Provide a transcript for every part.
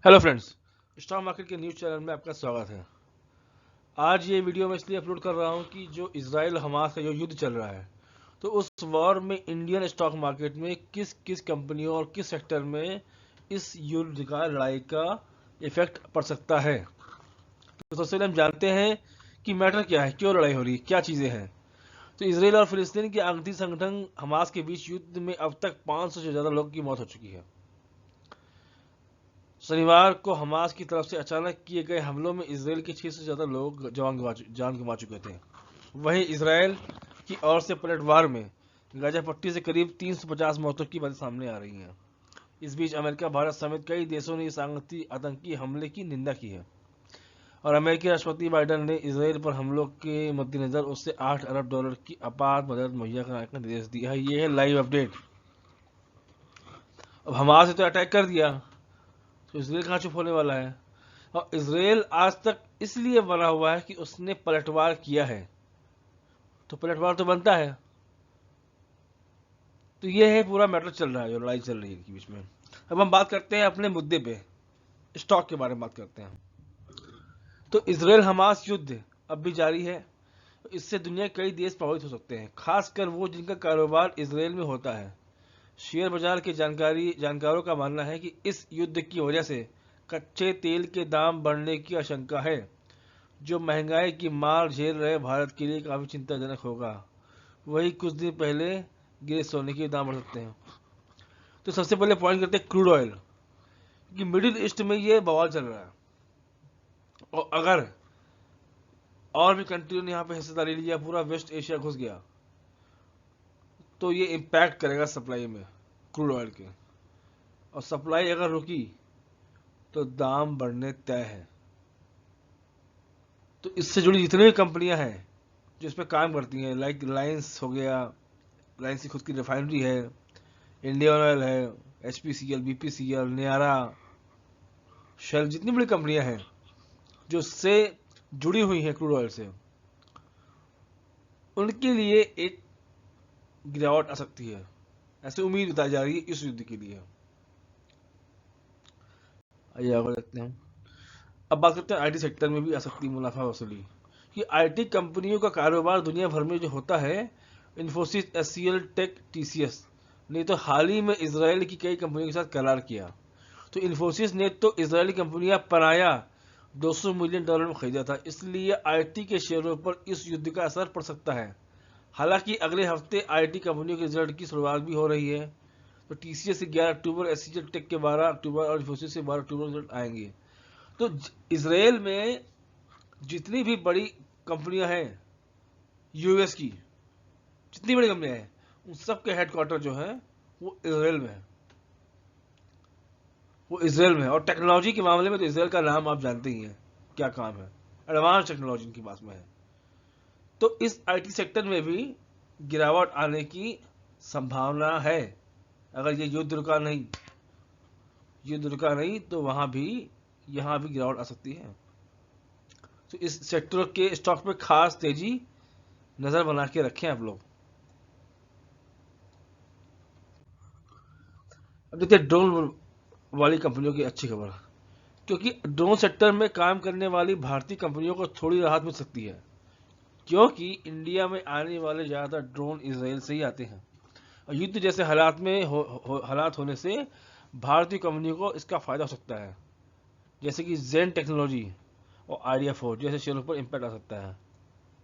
Hello friends, stock market के news channel में आपका स्वागत है। आज ये वीडियो मैं इसलिए अपलोड कर रहा हूँ कि जो इजराइल हमास का जो युद्ध चल रहा है, तो उस वॉर में इंडियन स्टॉक मार्केट में किस किस कंपनियों और किस सेक्टर में इस युद्ध का लड़ाई का इफेक्ट पड़ सकता है। तो सबसे पहले हम जानते हैं कि मैटर क्या है, क्यों लड़ाई हो रही है, क्या चीज़ें हैं। तो इसराइल और फिलिस्तीन के आतंकी संगठन हमास के बीच युद्ध में अब तक 500 से ज़्यादा लोगों की मौत हो चुकी है। शनिवार को हमास की तरफ से अचानक किए गए हमलों में इसराइल के 600 से ज़्यादा लोग जान गंवा चुके थे। वहीं इसराइल की ओर से पलटवार में गाजा पट्टी से करीब 350 मौतों की बातें सामने आ रही हैं। इस बीच अमेरिका, भारत समेत कई देशों ने इस आतंकी हमले की निंदा की है और अमेरिकी राष्ट्रपति बाइडेन ने इसराइल पर हमलों के मद्देनजर उससे $8 अरब की आपात मदद मुहैया कराने का निर्देश दिया है। ये है लाइव अपडेट। अब हमास ने तो अटैक कर दिया, तो इसराइल कहाँ चुप होने वाला है। और इसराइल आज तक इसलिए बना हुआ है कि उसने पलटवार किया है, तो पलटवार तो बनता है। तो ये है पूरा मैटर चल रहा है, जो लड़ाई चल रही है इनके बीच में। अब हम बात करते हैं अपने मुद्दे पे, स्टॉक के बारे में बात करते हैं। तो इसराइल हमास युद्ध अब भी जारी है। इससे दुनिया के कई देश प्रभावित हो सकते हैं, खासकर वो जिनका कारोबार इसराइल में होता है। शेयर बाजार के जानकारों का मानना है कि इस युद्ध की वजह से कच्चे तेल के दाम बढ़ने की आशंका है, जो महंगाई की मार झेल रहे भारत के लिए काफी चिंताजनक होगा। वही कुछ दिन पहले गिरे सोने के दाम बढ़ सकते हैं। तो सबसे पहले पॉइंट करते हैं क्रूड ऑयल, कि मिडिल ईस्ट में ये बवाल चल रहा है और अगर और भी कंट्रियों ने यहाँ पे हिस्सेदारी लिया, पूरा वेस्ट एशिया घुस गया, तो ये इम्पैक्ट करेगा सप्लाई में क्रूड ऑयल के। और सप्लाई अगर रुकी तो दाम बढ़ने तय है। तो इससे जुड़ी जितनी भी कंपनियां हैं जो इस पर काम करती हैं, लाइक रिलायंस हो गया, रिलायंस की खुद की रिफाइनरी है, इंडियन ऑयल है, HPCL, BPCL, नियारा, शेल, जितनी बड़ी कंपनियां हैं जो उससे जुड़ी हुई हैं क्रूड ऑयल से, उनके लिए एक गिरावट आ सकती है, ऐसे उम्मीद बताई जा रही है इस युद्ध के लिए। आइए आगे देखते हैं। अब बात करते हैं IT सेक्टर में भी आ सकती है मुनाफा वसूली, कि IT कंपनियों का कारोबार दुनिया भर में जो होता है, इन्फोसिस, HCL टेक, TCS ने तो हाल ही में इसराइल की कई कंपनियों के साथ करार किया। तो इन्फोसिस ने तो इजरायली कंपनियां पराया $200 मिलियन में खरीदा था, इसलिए IT के शेयरों पर इस युद्ध का असर पड़ सकता है। हालांकि अगले हफ्ते IT कंपनियों के रिजल्ट की शुरुआत भी हो रही है। तो TCS से 11 अक्टूबर, HCL टेक के 12 अक्टूबर और इन्फोसिस से 12 अक्टूबर रिजल्ट आएंगे। तो इसराइल में जितनी भी बड़ी कंपनियां हैं, यूएस की जितनी बड़ी कंपनियां हैं, उन सब के हेडक्वार्टर जो है वो इसराइल में है। वो इसराइल में है। और टेक्नोलॉजी के मामले में तो इसराइल का नाम आप जानते ही हैं, क्या काम है, एडवांस टेक्नोलॉजी की बात में है। तो इस IT सेक्टर में भी गिरावट आने की संभावना है। अगर ये युद्ध रुका नहीं तो यहाँ भी गिरावट आ सकती है। तो इस सेक्टर के स्टॉक पे खास तेजी नजर बना के रखें आप लोग। अब देखते हैं ड्रोन वाली कंपनियों की अच्छी खबर, क्योंकि ड्रोन सेक्टर में काम करने वाली भारतीय कंपनियों को थोड़ी राहत मिल सकती है, क्योंकि इंडिया में आने वाले ज़्यादातर ड्रोन इसराइल से ही आते हैं। और युद्ध जैसे हालात होने से भारतीय कंपनियों को इसका फायदा हो सकता है, जैसे कि जेन टेक्नोलॉजी और आइडिया 4 जैसे शेयरों पर इम्पैक्ट आ सकता है,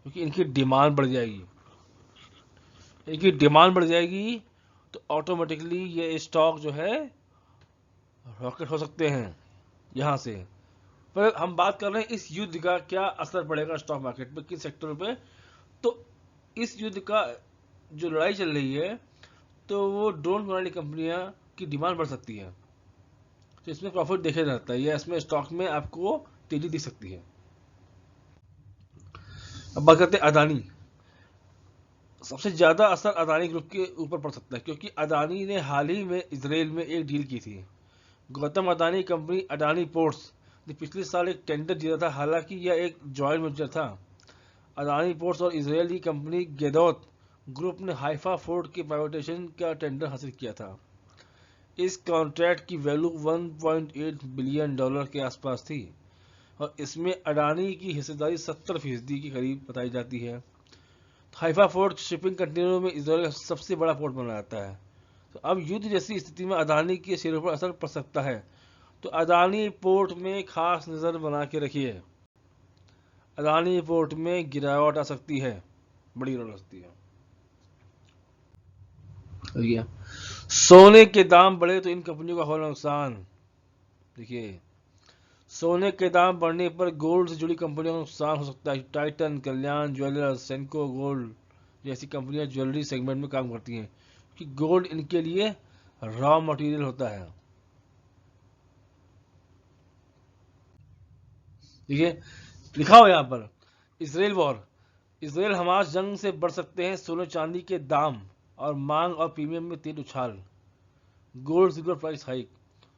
क्योंकि इनकी डिमांड बढ़ जाएगी। तो ऑटोमेटिकली ये स्टॉक जो है रॉकेट हो सकते हैं यहाँ से। पर हम बात कर रहे हैं इस युद्ध का क्या असर पड़ेगा स्टॉक मार्केट पे, किन सेक्टरों पे। तो इस युद्ध का जो लड़ाई चल रही है, तो वो ड्रोन बनाने कंपनियां की डिमांड बढ़ सकती है, तो इसमें प्रॉफिट देखे जाता है, या इसमें स्टॉक में आपको तेजी दिख सकती है। अब बात करते हैं अदानी। सबसे ज्यादा असर अदानी ग्रुप के ऊपर पड़ सकता है, क्योंकि अदानी ने हाल ही में इसराइल में एक डील की थी। गौतम अदानी कंपनी अडानी पोर्ट्स ने पिछले साल एक टेंडर जीता था, हालांकि यह एक जॉइंट वेंचर था। अदानी पोर्ट्स और इसराइली कंपनी गेदोत ग्रुप ने हाइफा फोर्ट के प्राइवेटाइजेशन का टेंडर हासिल किया था। इस कॉन्ट्रैक्ट की वैल्यू 1.8 बिलियन डॉलर के आसपास थी और इसमें अडानी की हिस्सेदारी 70% के करीब बताई जाती है। हाइफा पोर्ट शिपिंग कंटेनरों में इसराइल का सबसे बड़ा पोर्ट माना जाता है। तो अब युद्ध जैसी स्थिति में अडानी के शेयरों पर असर पड़ सकता है, तो अडानी पोर्ट में खास नज़र बना के रखिए। अडानी पोर्ट में गिरावट आ सकती है, बड़ी गिरावट आ सकती है। सोने के दाम बढ़े तो इन कंपनियों का होगा नुकसान। देखिए, सोने के दाम बढ़ने पर गोल्ड से जुड़ी कंपनियों का नुकसान हो सकता है। टाइटन, कल्याण ज्वेलर्स, सेंको गोल्ड जैसी कंपनियां ज्वेलरी सेगमेंट में काम करती हैं कि गोल्ड इनके लिए रॉ मटेरियल होता है। देखिए लिखा हो यहाँ पर, इसराइल वॉर, इसराइल हमास जंग से बढ़ सकते हैं सोने चांदी के दाम और मांग और प्रीमियम में तेज उछाल। गोल्ड सिल्वर प्राइस हाइक,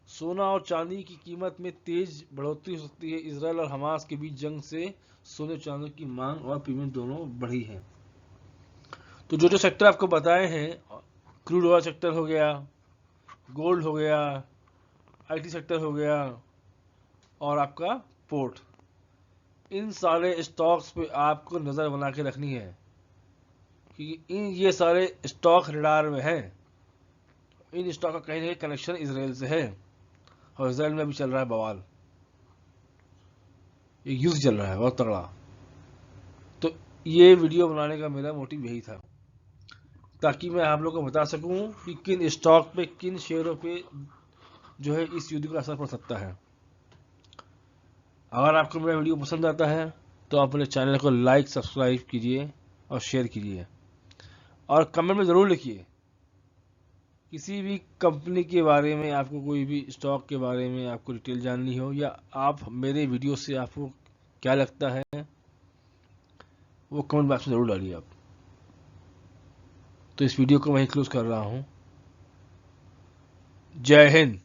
सोना और चांदी की कीमत में तेज बढ़ोतरी हो सकती है। इसराइल और हमास के बीच जंग से सोने चांदी की मांग और प्रीमियम दोनों बढ़ी है। तो जो जो सेक्टर आपको बताए हैं, क्रूड ऑयल सेक्टर हो गया, गोल्ड हो गया, आईटी सेक्टर हो गया और आपका पोर्ट, इन सारे स्टॉक्स पे आपको नज़र बना के रखनी है कि ये सारे स्टॉक रडार में हैं। इन स्टॉक का कहीं ना कहीं कनेक्शन इसराइल से है और इसराइल में भी चल रहा है बवाल, एक युद्ध चल रहा है बहुत तगड़ा। तो ये वीडियो बनाने का मेरा मोटिव यही था, ताकि मैं आप लोगों को बता सकूं कि किन स्टॉक पे, किन शेयरों पे जो है इस युद्ध का असर पड़ सकता है। अगर आपको मेरा वीडियो पसंद आता है तो आप अपने चैनल को लाइक, सब्सक्राइब कीजिए और शेयर कीजिए और कमेंट में ज़रूर लिखिए किसी भी कंपनी के बारे में, आपको कोई भी स्टॉक के बारे में आपको डिटेल जाननी हो, या आप मेरे वीडियो से आपको क्या लगता है वो कमेंट बॉक्स में ज़रूर डालिए आप। तो इस वीडियो को मैं क्लोज कर रहा हूँ। जय हिंद।